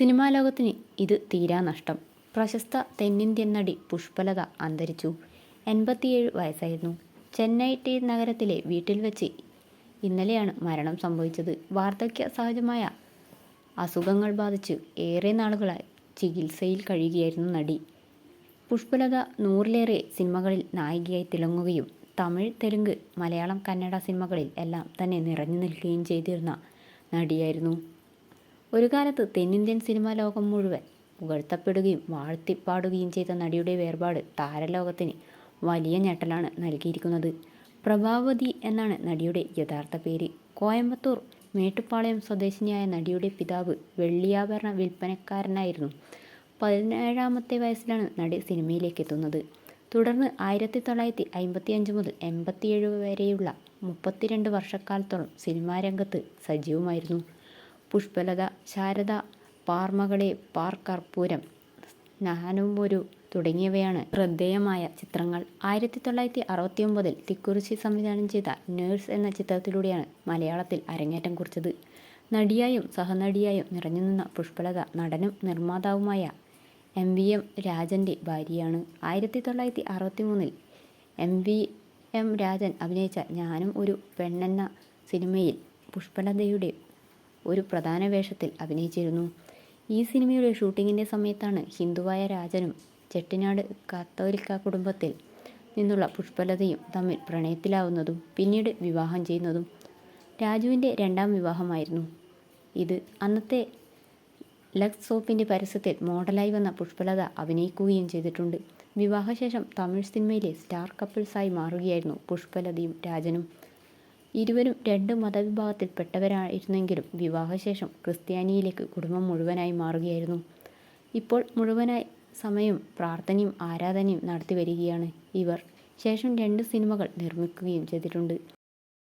Cinema ലോകത്തിന് ഇത് തീരാനഷ്ടം. പ്രശസ്ത തെന്നിന്ത്യൻ നടി പുഷ്പലത അന്തരിച്ചു. 87 വയസ്സായിരുന്നു. ചെന്നൈ ടി നഗരത്തിലെ വീട്ടിൽ വെച്ച് ഇന്നലെയാണ് മരണം സംഭവിച്ചത്. വാർദ്ധക്യ സഹജമായ അസുഖങ്ങൾ ബാധിച്ച് ഏറെ നാളുകളായി ചികിത്സയിൽ കഴിയുകയായിരുന്നു നടി. പുഷ്പലത 100ലേറെ സിനിമകളിൽ നായികയായി തിളങ്ങുകയും തമിഴ്, തെലുങ്ക്, മലയാളം, കന്നഡ സിനിമകളിൽ എല്ലാം തന്നെ നിറഞ്ഞു നിൽക്കുകയും ചെയ്തിരുന്ന നടിയായിരുന്നു. ഒരു കാലത്ത് തെന്നിന്ത്യൻ സിനിമാ ലോകം മുഴുവൻ പുകഴ്ത്തപ്പെടുകയും വാഴ്ത്തിപ്പാടുകയും ചെയ്ത നടിയുടെ വേർപാട് താരലോകത്തിന് വലിയ ഞെട്ടലാണ് നൽകിയിരിക്കുന്നത്. പ്രഭാവതി എന്നാണ് നടിയുടെ യഥാർത്ഥ പേര്. കോയമ്പത്തൂർ മേട്ടുപ്പാളയം സ്വദേശിനിയായ നടിയുടെ പിതാവ് വെള്ളിയാഭരണ വിൽപ്പനക്കാരനായിരുന്നു. 17ാമത്തെ വയസ്സിലാണ് നടി സിനിമയിലേക്ക് എത്തുന്നത്. തുടർന്ന് 1955 മുതൽ 87 വരെയുള്ള 32 വർഷക്കാലത്തോളം സിനിമാ രംഗത്ത് സജീവമായിരുന്നു. പുഷ്പലത, ശാരദ, പാർമകളെ, പാർ കർപ്പൂരം, ഞാനുമൊരു തുടങ്ങിയവയാണ് ശ്രദ്ധേയമായ ചിത്രങ്ങൾ. 1969 തിക്കുറിശ്ശി സംവിധാനം ചെയ്ത നേഴ്സ് എന്ന ചിത്രത്തിലൂടെയാണ് മലയാളത്തിൽ അരങ്ങേറ്റം കുറിച്ചത്. നടിയായും സഹനടിയായും നിറഞ്ഞുനിന്ന പുഷ്പലത നടനും നിർമ്മാതാവുമായ MVM രാജൻ്റെ ഭാര്യയാണ്. 1963 MVM രാജൻ അഭിനയിച്ച ഞാനും ഒരു പെണ്ണെന്ന സിനിമയിൽ പുഷ്പലതയുടെ ഒരു പ്രധാന വേഷത്തിൽ അഭിനയിച്ചിരുന്നു. ഈ സിനിമയുടെ ഷൂട്ടിങ്ങിൻ്റെ സമയത്താണ് ഹിന്ദുവായ രാജനും ചെട്ടിനാട് കത്തോലിക്ക കുടുംബത്തിൽ നിന്നുള്ള പുഷ്പലതയും തമ്മിൽ പ്രണയത്തിലാവുന്നതും പിന്നീട് വിവാഹം ചെയ്യുന്നതും. രാജുവിൻ്റെ 2ാം വിവാഹമായിരുന്നു ഇത്. അന്നത്തെ ലക്സ് സോപ്പിൻ്റെ പരസ്യത്തിൽ മോഡലായി വന്ന പുഷ്പലത അഭിനയിക്കുകയും ചെയ്തിട്ടുണ്ട്. വിവാഹശേഷം തമിഴ് സിനിമയിലെ സ്റ്റാർ കപ്പിൾസായി മാറുകയായിരുന്നു പുഷ്പലതയും രാജനും. ഇരുവരും 2 മതവിഭാഗത്തിൽപ്പെട്ടവരായിരുന്നെങ്കിലും വിവാഹശേഷം ക്രിസ്ത്യാനിയിലേക്ക് കുടുംബം മുഴുവനായി മാറുകയായിരുന്നു. ഇപ്പോൾ മുഴുവനായി സമയവും പ്രാർത്ഥനയും ആരാധനയും നടത്തി വരികയാണ് ഇവർ. ശേഷം 2 സിനിമകൾ നിർമ്മിക്കുകയും ചെയ്തിട്ടുണ്ട്.